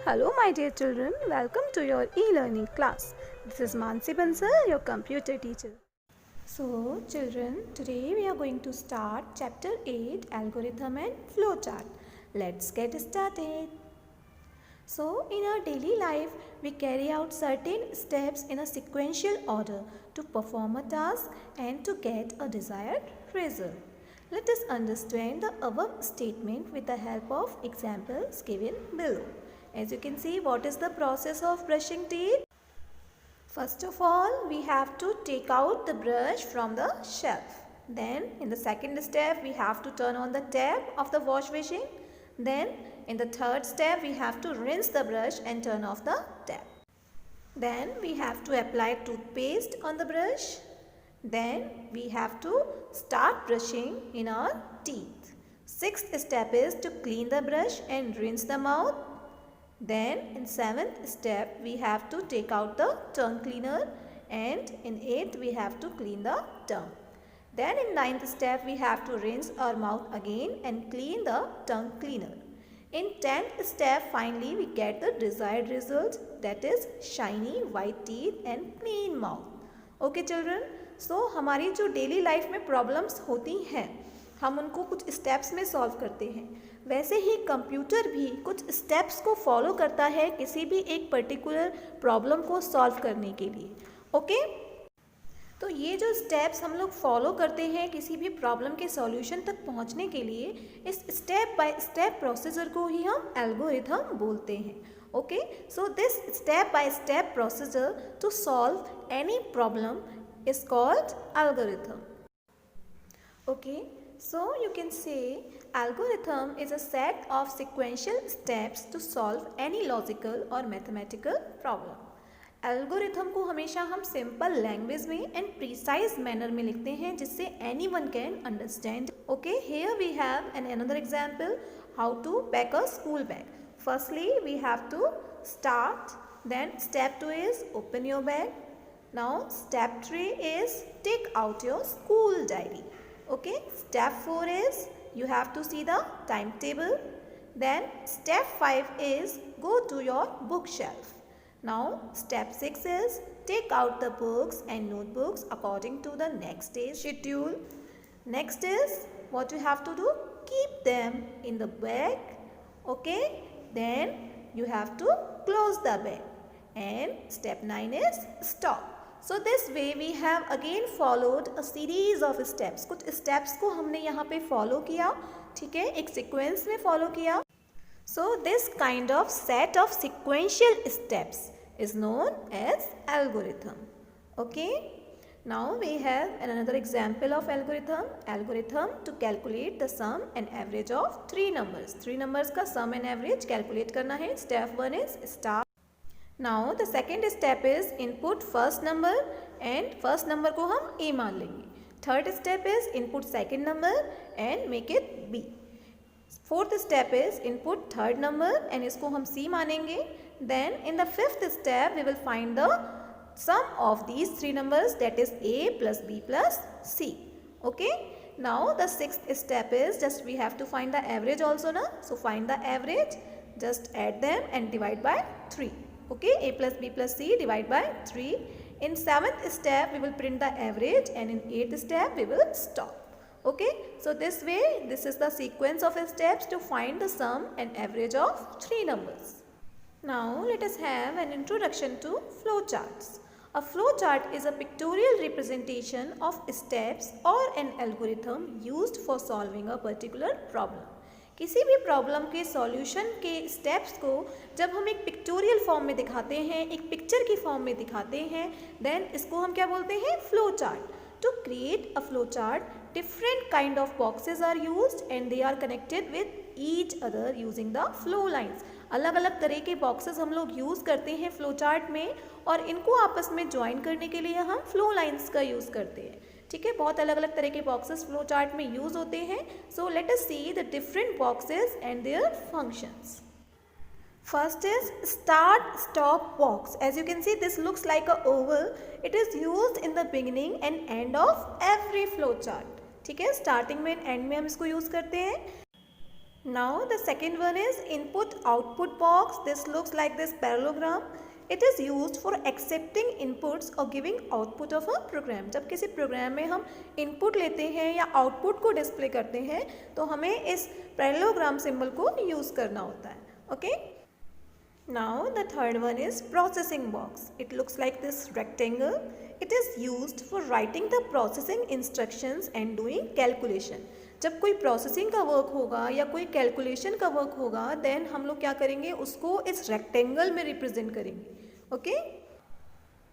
Hello my dear children, welcome to your e-learning class. This is Mansi Bansal, your computer teacher. So children, today we are going to start chapter 8, Algorithm and Flowchart. Let's get started. So in our daily life, we carry out certain steps in a sequential order to perform a task and to get a desired result. Let us understand the above statement with the help of examples given below. As you can see, what is the process of brushing teeth? First of all, we have to take out the brush from the shelf. Then in the second step, we have to turn on the tap of the wash machine. Then in the third step, we have to rinse the brush and turn off the tap. Then we have to apply toothpaste on the brush. Then we have to start brushing in our teeth. Sixth step is to clean the brush and rinse the mouth. Then in seventh step we have to take out the tongue cleaner, and in eighth we have to clean the tongue. Then in ninth step we have to rinse our mouth again and clean the tongue cleaner. In 10th step finally we get the desired result, that is shiny white teeth and clean mouth. Okay children, so हमारी जो daily life में problems होती हैं हम उनको कुछ steps में solve करते हैं, वैसे ही कंप्यूटर भी कुछ स्टेप्स को फॉलो करता है किसी भी एक पर्टिकुलर प्रॉब्लम को सॉल्व करने के लिए. ओके तो ये जो स्टेप्स हम लोग फॉलो करते हैं किसी भी प्रॉब्लम के सॉल्यूशन तक पहुंचने के लिए, इस स्टेप बाय स्टेप प्रोसीजर को ही हम एल्गोरिथम बोलते हैं. Okay so this step by step procedure to solve any problem is called algorithm. Okay so you can say algorithm is a set of sequential steps to solve any logical or mathematical problem. Algorithm को हमेशा हम simple language में and precise manner में लिखते हैं जिससे anyone can understand. Okay, here we have another example how to pack a school bag. Firstly, we have to start. Then step 2 is open your bag. Now step 3 is take out your school diary. Okay, step 4 is you have to see the timetable. Then step 5 is go to your bookshelf. Now step 6 is take out the books and notebooks according to the next day's schedule. Next is what you have to do, keep them in the bag. Okay, then you have to close the bag. And step 9 is stop. So this way we have again followed a series of steps. कुछ steps को हमने यहाँ पे follow किया, ठीक है, एक sequence में follow किया. So this kind of set of sequential steps is known as algorithm. Okay. Now we have another example of algorithm. Algorithm to calculate the sum and average of three numbers. Three numbers का sum and average calculate करना है. Step 1 is start. Now the second step is input first number and first number को हम A मान लेंगे. Third step is input second number and make it B. Fourth step is input third number and इसको हम C मानेंगे. Then in the fifth step we will find the sum of these three numbers, that is A plus B plus C. Okay. Now the sixth step is just we have to find the average also na. So find the average, just add them and divide by 3. Okay, A plus B plus C divide by 3. In 7th step we will print the average and in 8th step we will stop. Okay, so this way this is the sequence of steps to find the sum and average of three numbers. Now let us have an introduction to flowcharts. A flowchart is a pictorial representation of steps or an algorithm used for solving a particular problem. किसी भी problem के solution के steps को जब हम एक pictorial form में दिखाते हैं, एक पिक्चर की फॉर्म में दिखाते हैं, देन इसको हम क्या बोलते हैं, flow chart. To create a flow chart different kind of boxes are used and they are connected with each other using the flow lines. अलग अलग तरह के बॉक्सेस हम लोग यूज़ करते हैं फ्लो चार्ट में और इनको आपस में ज्वाइन करने के लिए हम फ्लो लाइंस का यूज़ करते हैं. ठीक है, बहुत अलग अलग तरह के बॉक्सेस फ्लो चार्ट में यूज होते हैं. So let us see the different boxes and their functions. First is start stop box. As you can see this looks like a oval. It is used in the beginning and end of every flow chart. ठीक है, starting में and में हम इसको use करते हैं. Now the second one is input output box. This looks like this parallelogram. It is used for accepting inputs or giving output of a program. जब किसी प्रोग्राम में हम इनपुट लेते हैं या आउटपुट को डिस्प्ले करते हैं तो हमें इस पैरेललोग्राम सिंबल को यूज़ करना होता है. Okay. Now the third one is processing box. It looks like this rectangle. It is used for writing the processing instructions and doing calculation. जब कोई प्रोसेसिंग का वर्क होगा या कोई कैलकुलेशन का वर्क होगा देन हम लोग क्या करेंगे, उसको इस रेक्टेंगल में रिप्रेजेंट करेंगे. Okay.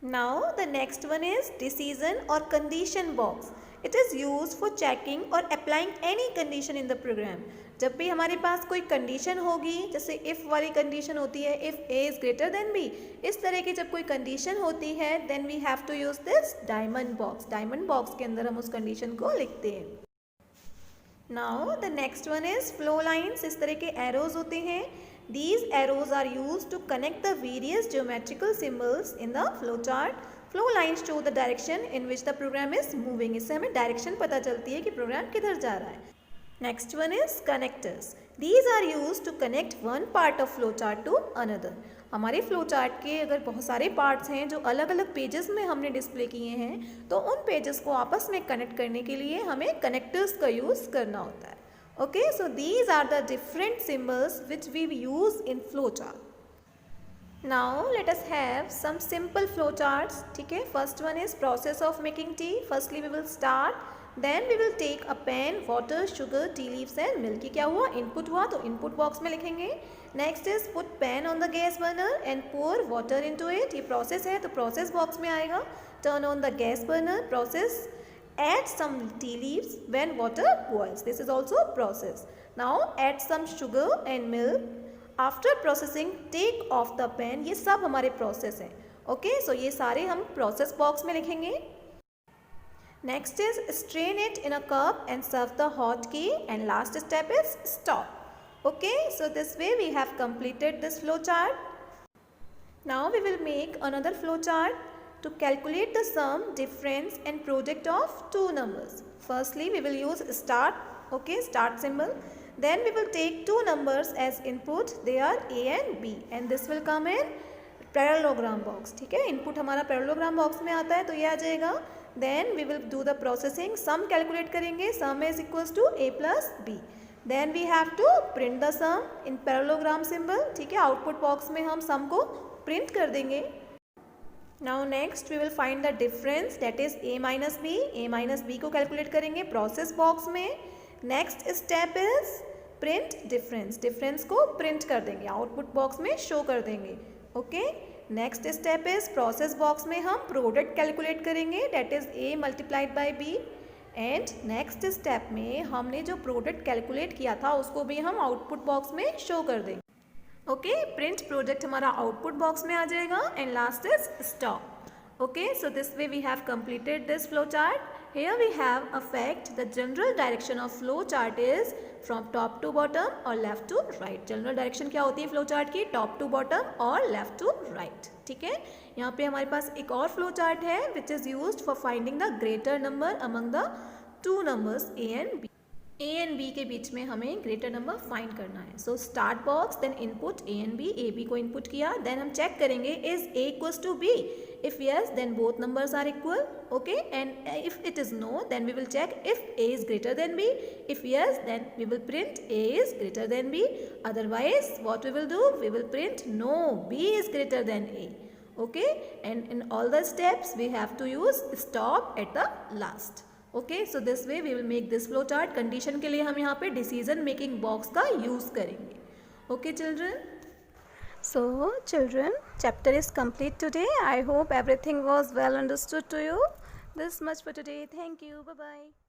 Now the next one is decision और condition box. It is use for checking और applying any condition in the program. जब भी हमारे पास कोई कंडीशन होगी, जैसे इफ़ वाली कंडीशन होती है, if a is greater than b, इस तरह की जब कोई कंडीशन होती है then we have to use this diamond box. Diamond box के अंदर हम उस कंडीशन को लिखते हैं. Now the next one is flow lines. इस तरह के एरोज होते हैं. These arrows are used to connect the various geometrical symbols in the flow chart. Flow lines show the direction in which the program is moving. इससे हमें direction पता चलती है कि प्रोग्राम किधर जा रहा है. Next one is connectors. These are used to connect one part of flow chart to another. हमारे फ्लो चार्ट के अगर बहुत सारे पार्ट्स हैं जो अलग अलग पेजेस में हमने डिस्प्ले किए हैं तो उन पेजेस को आपस में कनेक्ट करने के लिए हमें कनेक्टर्स का यूज़ करना होता है. Okay, so these are the different symbols which we use in flowchart. Now let us have some simple flowcharts. ठीक है. First one is process of making tea. Firstly we will start. Then we will take a pan, water, sugar, tea leaves and milk. ये क्या हुआ? Input हुआ तो input box में लिखेंगे. Next is put pan on the gas burner and pour water into it. ये process है तो process box में आएगा. Turn on the gas burner. Process. Add some tea leaves when water boils. This is also a process. Now add some sugar and milk. After processing, take off the pan. ये सब हमारे process हैं. Okay, so ये सारे हम process box में लिखेंगे. Next is strain it in a cup and serve the hot tea. And last step is stop. Okay, so this way we have completed this flow chart. Now we will make another flow chart to calculate the sum, difference and product of two numbers. Firstly we will use start. Okay, start symbol. Then we will take two numbers as input. They are a and b and this will come in parallelogram box. ठीक है. input हमारा parallelogram box में आता है तो ये आ जाएगा. Then we will do the processing. sum calculate करेंगे. sum is equals to a plus b. Then we have to print the sum in parallelogram symbol. ठीक है. output box में हम sum को print कर देंगे. Now next we will find the difference, that is a minus b. a minus b को calculate करेंगे process box में. Next step is print difference. difference को print कर देंगे, output box में show कर देंगे. Okay. Next step is process box में हम product calculate करेंगे, that is a multiplied by b. And next step में हमने जो product calculate किया था उसको भी हम output box में show कर देंगे. ओके. प्रिंट प्रोडक्ट हमारा आउटपुट बॉक्स में आ जाएगा. And last is stop. Okay. So this way we have completed this flow chart. Here we have a fact. The general direction of flow chart is from top to bottom और left to right. General direction क्या होती है flow chart की? Top to bottom और left to right. ठीक है. यहाँ पे हमारे पास एक और फ्लो चार्ट है which is used for finding the greater number among the two numbers a and b. A and b के बीच में हमें ग्रेटर नंबर फाइंड करना है. So start box, then input a and b. A b को input किया, then हम check करेंगे is a equals to b. If yes then both numbers are equal. Okay. And if it is no then we will check if a is greater than b. If yes then we will print a is greater than b. Otherwise what we will do, we will print no b is greater than a. Okay, and in all the steps we have to use stop at the last. Okay, so this way we will make this flow chart. Condition के लिए हम यहाँ पे decision making box का use करेंगे. Okay children. So children, chapter is complete today. I hope everything was well understood to you. This much for today. Thank you. Bye bye.